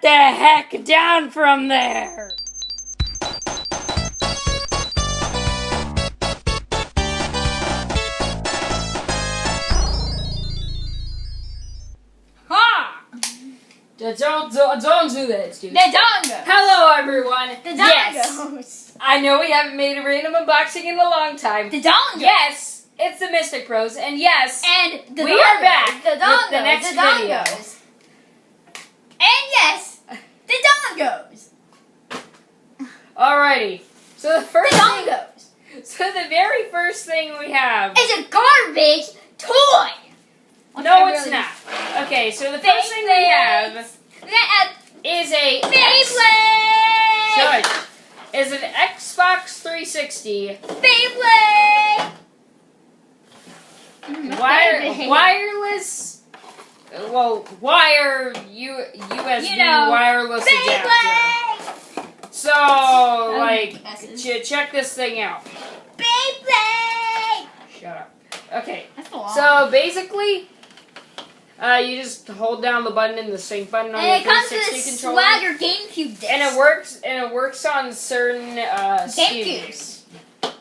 the heck down from there! Ha! Don't do that, dude. The dongos! Hello, everyone. The dongos! Yes, I know we haven't made a random unboxing in a long time. The dongos! Yes, it's the Mystic Pros, and yes, And the we dongos, are back the dongos, with the next the video. dongos. And yes, the dongos. Alrighty. So the first The thing, dongos. so the very first thing we have. It's a garbage toy. No, it's not. Okay, so the first thing we have We got is a Beyblade. Shush. Is an Xbox 360 Beyblade. wireless. Well, USB You know, wireless adapter. Beyblade. So, like, S's. check this thing out. Beyblade. Shut up. Okay. That's a lot. So basically, you just hold down the button and the sync button on And the it comes 360 with a controller. Swagger GameCube disc. And it works on certain GameCubes.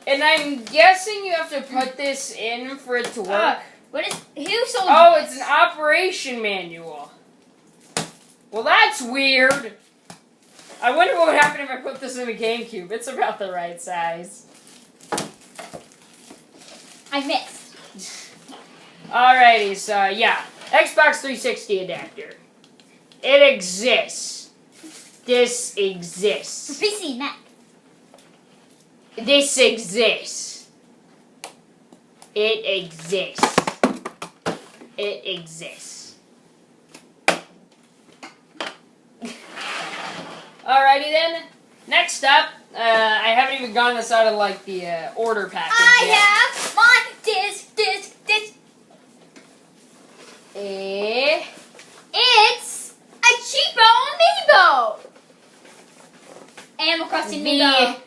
And I'm guessing you have to put this in for it to work. What is? Who sold? Oh, this? it's an operation manual. Well, that's weird. I wonder what would happen if I put this in a GameCube. It's about the right size. I missed. Alrighty, so yeah. Xbox 360 adapter. It exists. This For exists. PC and Mac. This exists. It exists. It exists. Alrighty then. Next up, I haven't even gotten this out of like the order package I yet. have my disc. It's a cheapo Amiibo. Animal Crossing Amiibo.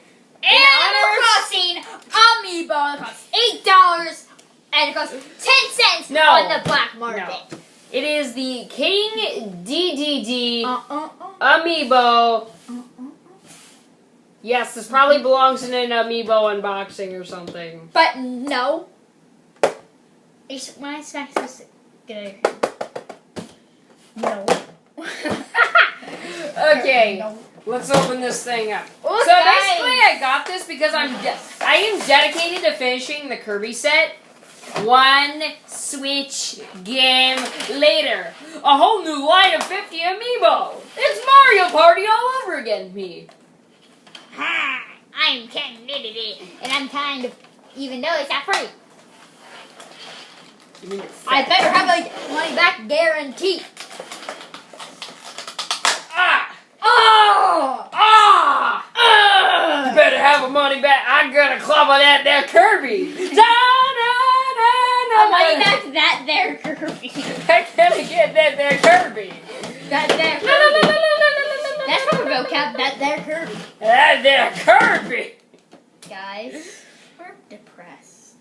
Animal Crossing Amiibo. It costs $8 and it costs 10 cents No. on the black market. No. It is the King DDD Amiibo. Yes, this probably belongs in an Amiibo unboxing or something. But no. When I smack this, get out of here. No. Okay, No. let's open this thing up. Oh, So guys. basically, I got this because I am dedicated to finishing the KiRbY set. One Switch game later, a whole new line of 50 Amiibo. It's Mario Party all over again, me. Hi, I'm Ken Nitty, and I'm kind of, even though it's not free, You mean it's I sad. better have a money back guarantee. Ah! Oh! Ah! You better have a money back. I'm gonna club on that there KiRbY. A money back that there KiRbY. I'm gonna get that there KiRbY. That there KiRbY. That's proper vocab, that there KiRbY. That there KiRbY. Guys, we're depressed.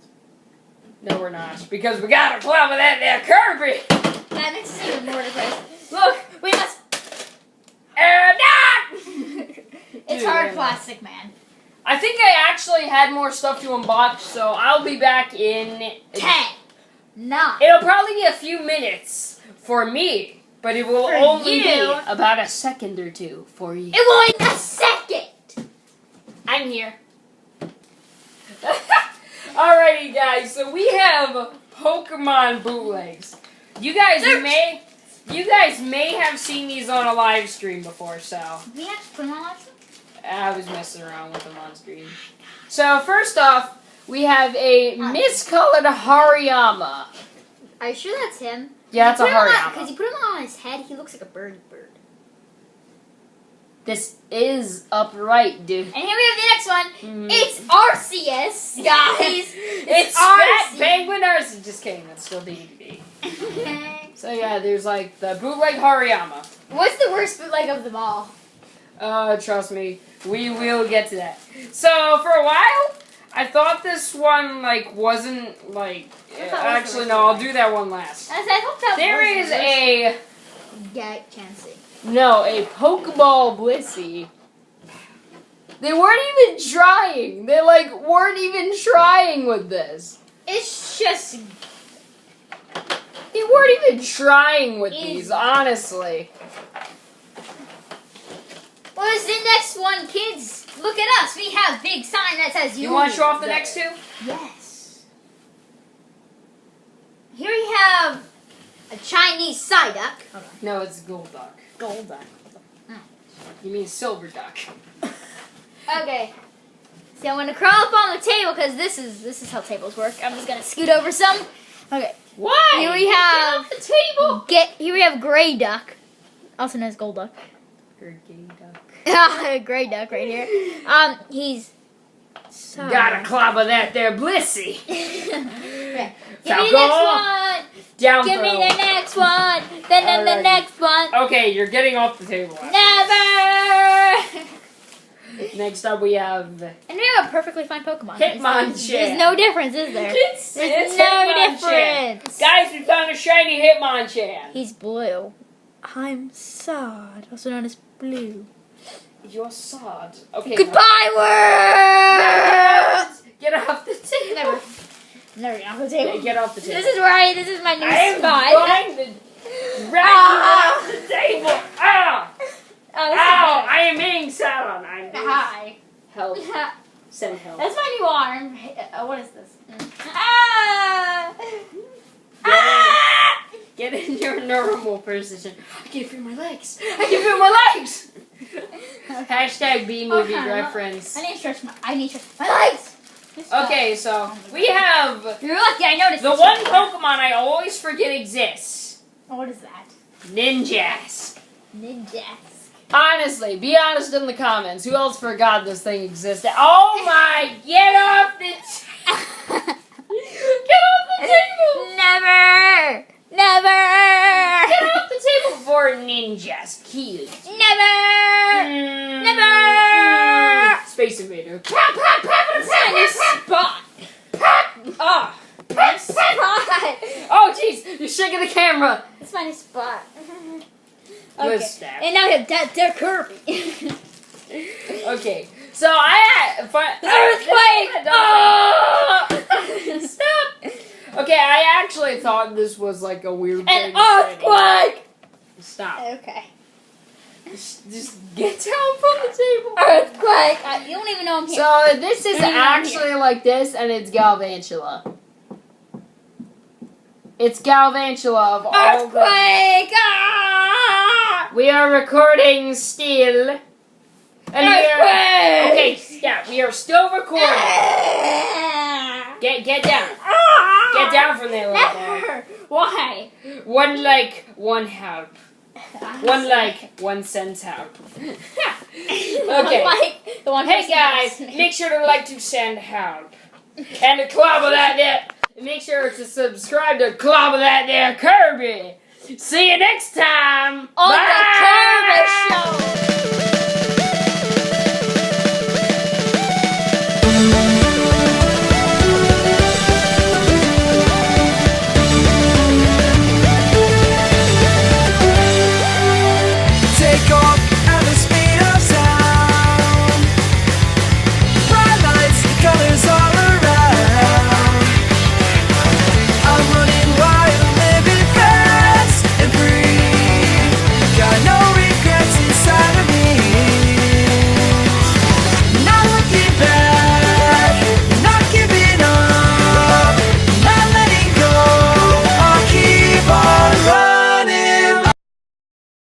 No, we're not, because we got a club with that there KiRbY. That makes us even more depressed. Look, we must... It's Dude, hard man. plastic, man. I think I actually had more stuff to unbox, so I'll be back in 10, 9. It'll probably be a few minutes for me, but it will For only you. be about a second or two for you. It will in a second. I'm here. Alrighty, guys. So we have Pokemon bootlegs. You guys may have seen these on a live stream before. So We have to put them on live stream? I was messing around with them on stream. So first off, we have a miscolored Hariyama. Are you sure that's him? Yeah, it's a Because Hariyama. you put him on his head, he looks like a bird. This is upright, dude. And here we have the next one. Mm. It's Arceus, guys. It's Fat Penguin Arceus. Just kidding, that's still DDD. So yeah, there's like the bootleg Hariyama. What's the worst bootleg of them all? Trust me, we will get to that. So for a while, I thought this one like wasn't like. Actually, no, I'll do that one last. I hope that There is a Yeah, Chansey. No, a Pokeball Blissey. They weren't even trying. They weren't even trying with this. It's just. They weren't even trying with these, honestly. What is the next one, kids? Look at us. We have big sign that says You want to show off the next two? Yes. Here we have a Chinese Psyduck. Hold on. No, it's Golduck. Golduck. You mean Silver Duck. Okay. So I'm gonna crawl up on the table because this is how tables work. I'm just gonna scoot over some. Okay. Why? Here we have Get off the table. Here we have Gray Duck, also known as Golduck. Gray Duck right here. He's so. Got a clobber that there Blissey. Okay. Give Now me the go next one. Down Give throw. me the next one. Then the Alrighty. next one. Okay, you're getting off the table. Never. Next up we have And we have a perfectly fine Pokemon. Hitmonchan. There's no difference, is there? It's There's no Hitmonchan. difference. Guys, we found a shiny Hitmonchan. He's blue. I'm sad, also known as blue. You're sad. Okay. Goodbye, world! Get off the table. Never get off the table. Get off the table. This is my new I am spot. going to drag you off the table. Ah! Oh, Ow! I am being sat on. I'm being Hi. help. Send help. That's my new arm. What is this? Ah! Get in your normal position. I can feel my legs. I can feel my legs. Hashtag B-movie reference. I need to stretch my legs. Okay, so we have You're lucky. I noticed the this. one Pokemon I always forget exists. Oh, what is that? Ninjask. Ninjas. Honestly, be honest in the comments. Who else forgot this thing existed? Oh my! Get off the get off the table! Never. Never. Get off the table before Ninjask kills. Never. Never. Space Invader. That's my new spot. Ah! My spot. Oh jeez! You're shaking the camera. That's my new spot. Good stuff. And now we have their KiRbY. Okay, so I Earthquake! Stop! Okay, I actually thought this was like a weird thing. An earthquake! Stop. Okay. Just get down from the table. Earthquake! You don't even know I'm here. So this is I don't even know I'm actually like this, and it's Galvantula. It's Galvantula of all the... Earthquake! Ah! We are recording still. And Earthquake! Okay, stop. We are still recording. Get down. Get down from there, little boy. Never. Why? One like, one help. One like, 1 cent help. Okay. Like the one Hey person guys, listening. make sure to like to send help. And to clobber that there. Make sure to subscribe to clobber that there KiRbY. See you next time. On Bye. the KiRbY